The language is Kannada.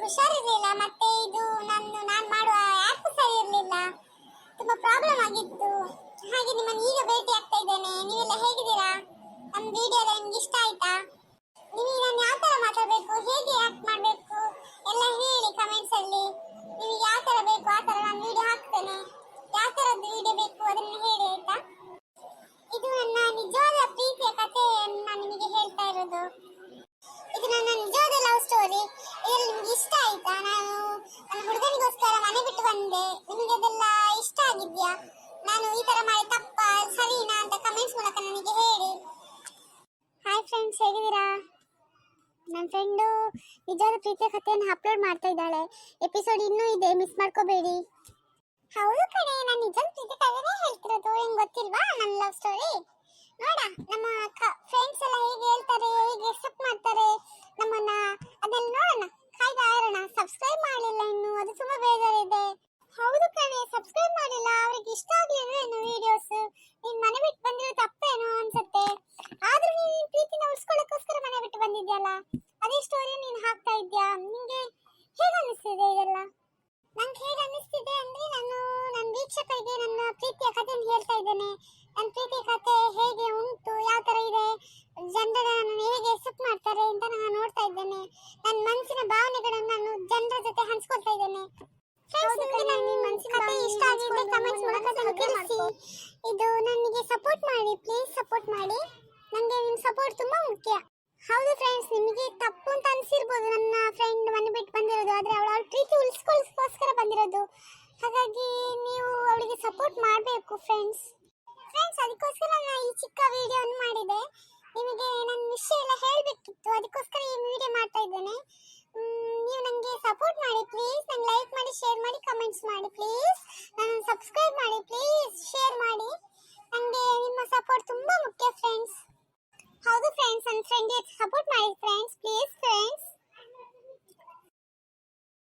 ಹುಷಾರಿರ್ಲಿಲ್ಲ, ಮತ್ತೆ ಇದು ನಾನು ಮಾಡುವ ಆ್ಯಪ್ ಸರಿ ಇರಲಿಲ್ಲ, ತುಂಬಾ ಪ್ರಾಬ್ಲಮ್ ಆಗಿತ್ತು. ಹಾಗೆ ನಿಮ್ಮನ್ನು ಈಗ ಭೇಟಿ ಆಗ್ತಾ ಇದ್ದೇನೆ. ನೀವೆಲ್ಲ ಹೇಗಿದ್ದೀರಾ? ನಮ್ಮ ವಿಡಿಯೋ ಎಲ್ಲ ನಿಮ್ಗೆ ಇಷ್ಟ ಆಯ್ತಾ? ನಿಮಗೆ ನಾನು ಯಾವ ಥರ ಮಾತಾಡಬೇಕು, ಹೇಗೆ ಆ್ಯಕ್ಟ್ ಮಾಡಬೇಕು ಎಲ್ಲ ಹೇಳಿ ಕಮೆಂಟ್ಸ್ ಅಲ್ಲಿ. ನಿಮಗೆ ಯಾವ ಥರ ಬೇಕು ಆ ಥರ ನಾನು ವಿಡಿಯೋ ಹಾಕ್ತೇನೆ. ಯಾವ ಥರದ್ದು ವಿಡಿಯೋ ಬೇಕು ಅದನ್ನು ಹೇಳಿ ಆಯ್ತಾ? ಇದು ನನ್ನ ನಿಜವಾದ ಪ್ರೀತಿಯ ಕಥೆಯನ್ನು ನಾನು ನಿಮಗೆ ಹೇಳ್ತಾ ಇರೋದು. ಇದು ನನ್ನ ನಿಜವಾದ ಲವ್ ಸ್ಟೋರಿ. ಇದರಲ್ಲಿ ನಿಮ್ಗೆ ಇಷ್ಟ ಆಯ್ತಾ? ನಾನು ನನ್ನ ಹುಡುಗನಿಗೋಸ್ಕರ ಮನೆ ಬಿಟ್ಟು ಬಂದೆ. ನಿಮಗೆ ಅದೆಲ್ಲ ಇಷ್ಟ ಆಗಿದ್ಯಾ? ನಾನು ಈ ತರ ಮಾಡಿ ತಪ್ಪ ಸರಿನಾ ಅಂತ ಕಮೆಂಟ್ಸ್ ಮೂಲಕ ನನಗೆ ಹೇಳಿ. ಹಾಯ್ ಫ್ರೆಂಡ್ಸ್, ಹೇಗಿದ್ದೀರಾ? ನನ್ನ ಫ್ರೆಂಡು ನಿಜವಾದ ಪ್ರೀತಿಯ ಕಥೆಯನ್ನು ಅಪ್ಲೋಡ್ ಮಾಡ್ತಾ ಇದ್ದಾಳೆ. ಎಪಿಸೋಡ್ ಇನ್ನೂ ಇದೆ, ಮಿಸ್ ಮಾಡ್ಕೋಬೇಡಿ. ಹೌದು ಕಣೆ, ನಾನು ನಿಜವಾದ ಪ್ರೀತಿ ಕಥೆನೇ ಹೇಳ್ತಿರೋದು. ಹೆಂಗ್ ಗೊತ್ತಿಲ್ವಾ ನನ್ನ ಲವ್ ಸ್ಟೋರಿ? ನೋಡ, ನಮ್ಮ ಫ್ರೆಂಡ್ಸ್ ಎಲ್ಲ ಹೇಗೆ ಹೇಳ್ತಾರೆ, ಹೇಗೆ ಎಕ್ಸೆಪ್ಟ್ ಮಾಡ್ತಾರೆ ನಮ್ಮನ್ನ, ಅದೆಲ್ಲ ನೋಡೋಣ, ಕಾಯ್ತಾ ಇರೋಣ. ಸಬ್ಸ್ಕ್ರೈಬ್ ಮಾಡಲಿಲ್ಲ ಇನ್ನು, ಅದು ತುಂಬಾ ಬೇಜಾರಿದೆ. ಹೌದು ಕಣೆ, ಸಬ್ಸ್ಕ್ರೈಬ್ ಮಾಡಿಲ್ಲ, ಅವ್ರಿಗೆ ಇಷ್ಟ ಆಗ್ಲಿಲ್ಲ ಏನು ವಿಡಿಯೋಸ್. ನೀನ್ ಮನೆ ಬಿಟ್ಟು ಬಂದಿರೋ ತಪ್ಪೇನೋ ಅನ್ಸುತ್ತೆ. ಆದ್ರೂ ನೀನ್ ಪ್ರೀತಿನ ಉಳಿಸ್ಕೊಳ್ಳೋಕ್ಕೋಸ್ಕರ ಮನೆ ಬಿಟ್ಟು ಬಂದಿದ್ಯಲ್ಲ, ಅದೇ ಸ್ಟೋರಿ ನೀನ್ ಹಾಕ್ತಾ ಇದ್ಯಾ. ನಿಂಗೆ ಹೇಗೆ ಅನಿಸ್ತಿದೆ ಇದೆಲ್ಲ? ನಂಗೆ ಹೇಗೆ ಅನಿಸ್ತಿದೆ ಅಂದ್ರೆ, ನಾನು ನನ್ನ ವೀಕ್ಷಕರಿಗೆ ನನ್ನ ಪ್ರೀತಿಯ ಕಥೆಯನ್ನು ಹೇಳ್ತಾ ಇದ್ದೇನೆ. ನನ್ನ ಪ್ರೀತಿಯ ಕಥೆ ಹೇಗೆ ಉಂಟು, ಯಾವ ತರ ಇದೆ, ಜನರ ನನ್ನ ಹೇಗೆ ಎಕ್ಸೆಪ್ಟ್ ಮಾಡ್ತಾರೆ ಅಂತ ನಾನು ನೋಡ್ತಾ ಇದ್ದೇನೆ. ನನ್ನ ಮನಸ್ಸಿನ ಭಾವನೆಗಳನ್ನು ನಾನು ಜನರ ಜೊತೆ ಹಂಚ್ಕೊಳ್ತಾ ಇದ್ದೇನೆ. ಕಥೆ ಇಷ್ಟ ಆಗಿದ್ರೆ ಕಮೆಂಟ್ಸ್ ಮೂಲಕ ತಿಳಿಸಿ. ಇದು ನನಗೆ ಸಪೋರ್ಟ್ ಮಾಡಿ, ಪ್ಲೀಸ್ ಸಪೋರ್ಟ್ ಮಾಡಿ. ನನಗೆ ನಿಮ್ಮ ಸಪೋರ್ಟ್ ತುಂಬಾ ಮುಖ್ಯ. ಹೌದು ಫ್ರೆಂಡ್ಸ್, ನಿಮಗೆ ತಪ್ಪು ಅಂತ ಅನಿಸಿರ್ಬೋದು ನನ್ನ ಫ್ರೆಂಡ್ ಮನೆ ಬಿಟ್ಟು ಬಂದಿರೋದು, ಆದರೆ ಅವಳ ಪ್ರೀತಿ ಉಳಿಸ್ಕೊಳ್ಳೋಸ್ಕರ ಬಂದಿರೋದು. ಹಾಗಾಗಿ ನೀವು ಅವಳಿಗೆ ಸಪೋರ್ಟ್ ಮಾಡಬೇಕು ಫ್ರೆಂಡ್ಸ್. ಅದಕ್ಕೋಸ್ಕರ ನಾನು ಈ ಚಿಕ್ಕ ವಿಡಿಯೋವನ್ನು ಮಾಡಿದೆ. ನಿಮಗೆ ನನ್ನ ವಿಷಯ ಎಲ್ಲ ಹೇಳಬೇಕಿತ್ತು, ಅದಕ್ಕೋಸ್ಕರ ಈ ವಿಡಿಯೋ ಮಾಡ್ತಾ ಇದ್ದೇನೆ. ನೀವು ನನಗೆ ಸಪೋರ್ಟ್ ಮಾಡಿ ಪ್ಲೀಸ್. ನಂಗೆ ಲೈಕ್ ಮಾಡಿ, ಶೇರ್ ಮಾಡಿ, ಕಮೆಂಟ್ಸ್ ಮಾಡಿ ಪ್ಲೀಸ್. ನನ್ನ ಸಬ್ಸ್ಕ್ರೈಬ್ ಮಾಡಿ ಪ್ಲೀಸ್, ಶೇರ್ ಮಾಡಿ. ನನಗೆ ನಿಮ್ಮ ಸಪೋರ್ಟ್ ತುಂಬಾ ಮುಖ್ಯ ಫ್ರೆಂಡ್ಸ್. ಹೌದು ಫ್ರೆಂಡ್ಸ್, ನನ್ನ ಫ್ರೆಂಡ್ಗೆ ಸಪೋರ್ಟ್ ಮಾಡಿ ಫ್ರೆಂಡ್ಸ್, ಪ್ಲೀಸ್ ಫ್ರೆಂಡ್ಸ್.